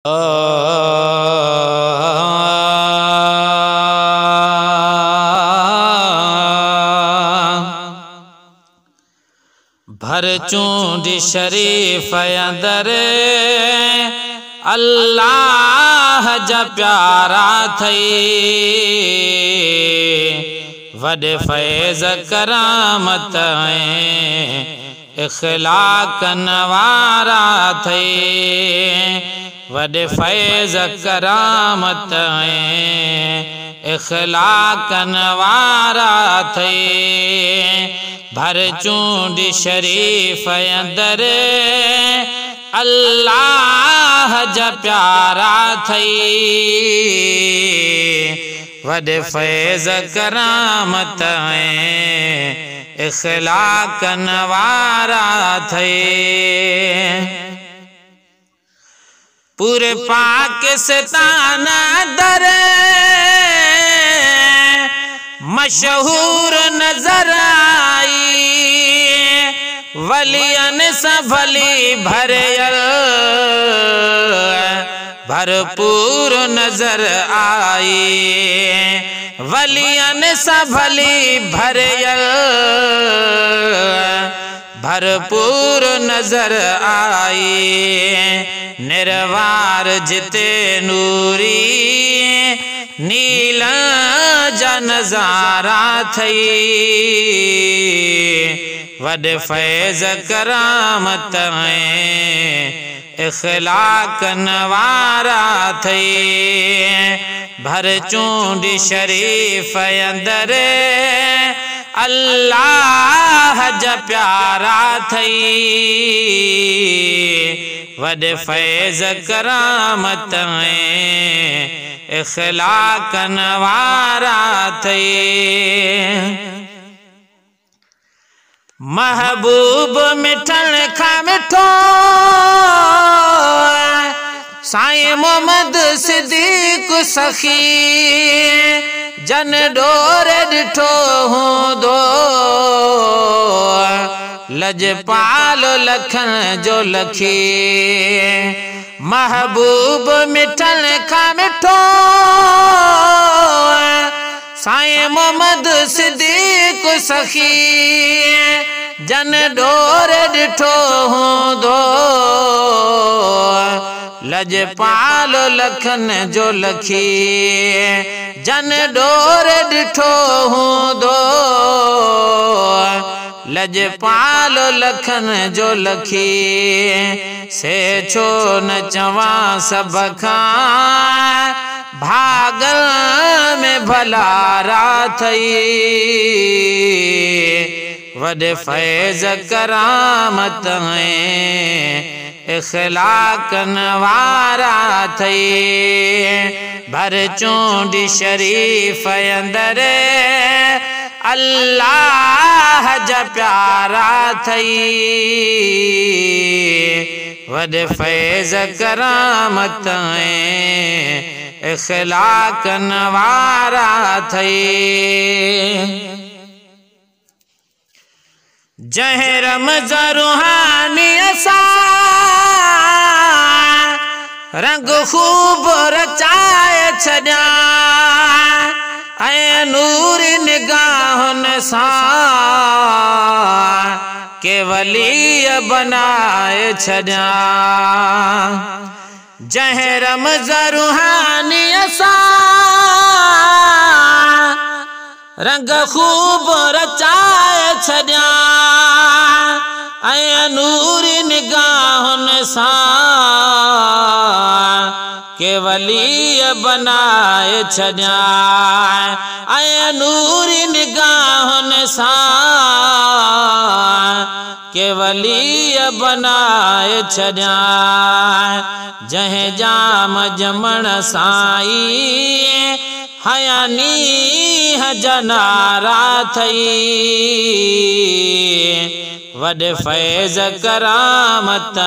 भर चूंड शरीफ अंदर अल्लाह जा प्यारा थई, वॾे फैज़ करामत इख़लाक़ नवारा थई, वॾे फैज़ करामत इख़लाक़ नवारा थई। भर चूंड शरीफ अंदर अल्लाह जा प्यारा थई, वॾे फैज़ करामत इख़लाक़ नवारा थई। पूरे पाकिस्तान दर मशहूर नजर आई, वलियन सभली भरयल भरपूर नजर आई, वलियन सभली भरयल भरपूर नजर आई। निर्वार जिते नूरी नीला जा नजारा थई, वॾे फैज़ करामत इख़लाक़ नवारा थई। भर चूंड शरीफ अंदर अल्लाह जा प्यारा थई, वॾे फैज़ करामत इख़लाक़ नवारा थई। महबूब मिठन खां मिठो साईं मोहम्मद सिद्दीक़ सखी, जन डोर ॾिठो हूंदो लजपाल लखन जो लखी। महबूब मिठन खां मिठो साईं मोहम्मद सिद्दीक़ सखी, जन डोर ॾिठो हूंदो लजपाल लखन जो लखी, जन डोर ॾिठो हूंदो लजपाल लखन जो लखी। से छो न चवां सब खां भागल में भलारा थई, वॾे फैज़ करामत इख़लाक़ नवारा थई। भर चूंड शरीफ अंदर अल्लाह जा प्यारा थई, वॾे फैज़ करामत इख़लाक़ नवारा थई। जंहिं रमज़ रूहानी असां रंग खूब रचाए छॾिया, ऐं नूर निगाहुनि सां के वली बनाए छॾिया। जंहिं रमज़ रूहानी असां रंग खूब रचाए छॾिया, ऐं नूर निगाहुनि सां के वली बनाए छॾिया, ऐं नूर निगाहुनि सां के वली बनाए छॾिया। जंहिं जाम जमण साईं हयानी जनारा थई, वॾे फैज़ करामत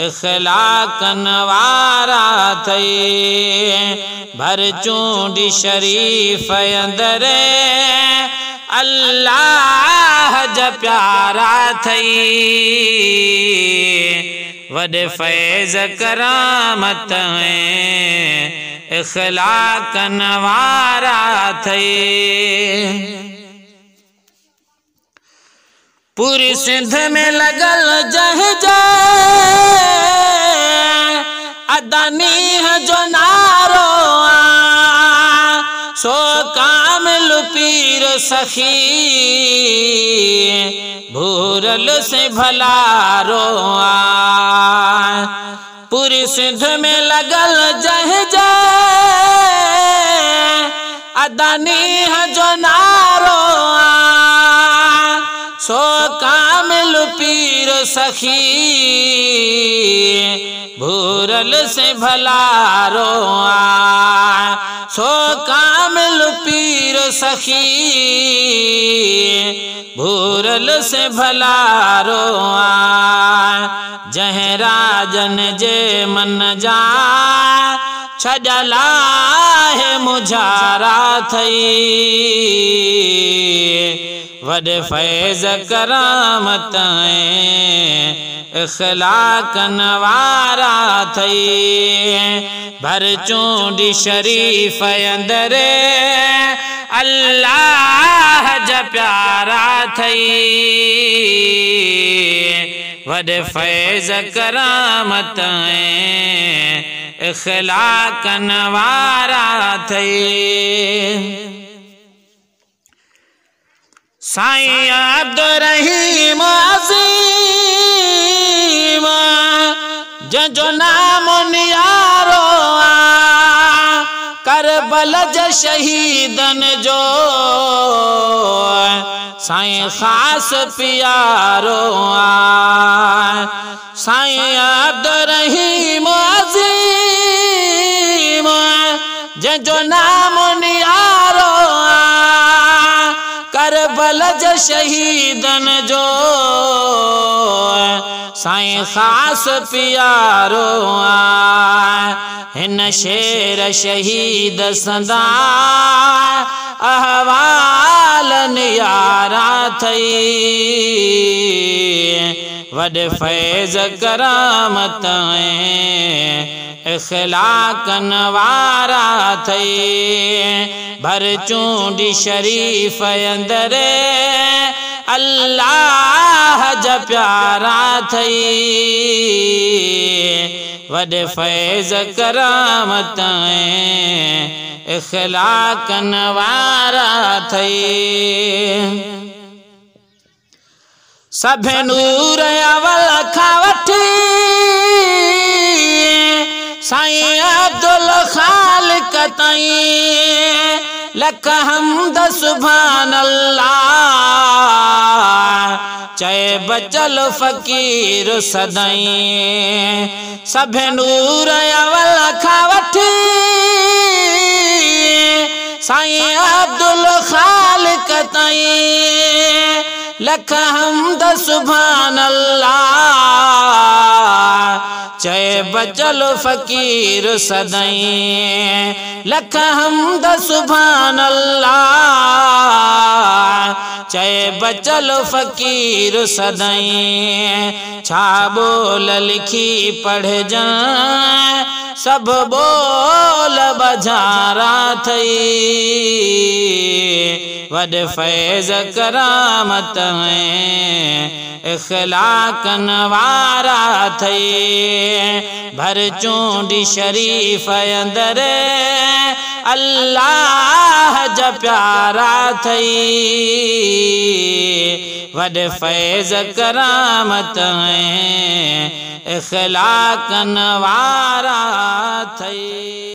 इख़लाक़ नवारा थई। भर चूंड शरीफ अंदर अल्लाह जा प्यारा थई, वॾे फैज़ करामत इख़लाक़न वारा अथई। पूरी सिंध में लगल जह अदनीह जो नारो सो कामिल पीर सखी भूरल से भलारो। पूरी सिंध में लगल जह अदनीह जो नारो सो कामिल पीर सखी भूरल से भलारो। सो कामिल पीर सखी भूरल से भलारो। जह राजन जे मन जा छजला है मुझारा थई वॾे फैज़ करामत इख़लाक़न वारा थई। भर चूंडी शरीफ़ अंदर अल्लाह जा प्यारा थई वॾे फैज़ करामत इख़लाक़न वारा थई। साईं अब्दुर्रहीम अज़ीम जो नाम नियारो करबल जे शहीदन जो साईं ख़ास प्यारो। साईं अब्दुर्रहीम अज़ीम जो नाम नियारो करबल जे शहीदन जो साईं ख़ास प्यारो। हिन शेर शहीद संदा अहवाल नियारा थई वॾे फैज़ करामत इख़लाक़न वारा थई। भर चूंडी शरीफ़ अंदर अल्लाह जा प्यारा थई वॾे फैज़ करामत इख़लाक़न वारा थई। सभे नूर अवल खां वठी साईं अब्दुल ख़ालिक़ ताईं लख हम्द सुभान अल्लाह चए बचल फ़कीर सदाईं। सभे नूर अवल खां वठी साईं अब्दुल ख़ालिक़ ताईं लख हम्द सुभान अल्लाह चए बचल फ़कीर सदाईं। लख हम्द सुभान अल्लाह चए बचल फ़कीर सदाईं। छा बोल लिखी पढ़जां सब बोल बजारा थई वॾे फैज़ करामत इख़लाक़न वारा थई। भर चूंडी शरीफ़ अंदर अल्लाह जा प्यारा थई वॾे फैज़ करामत इख़लाक़न वारा थई।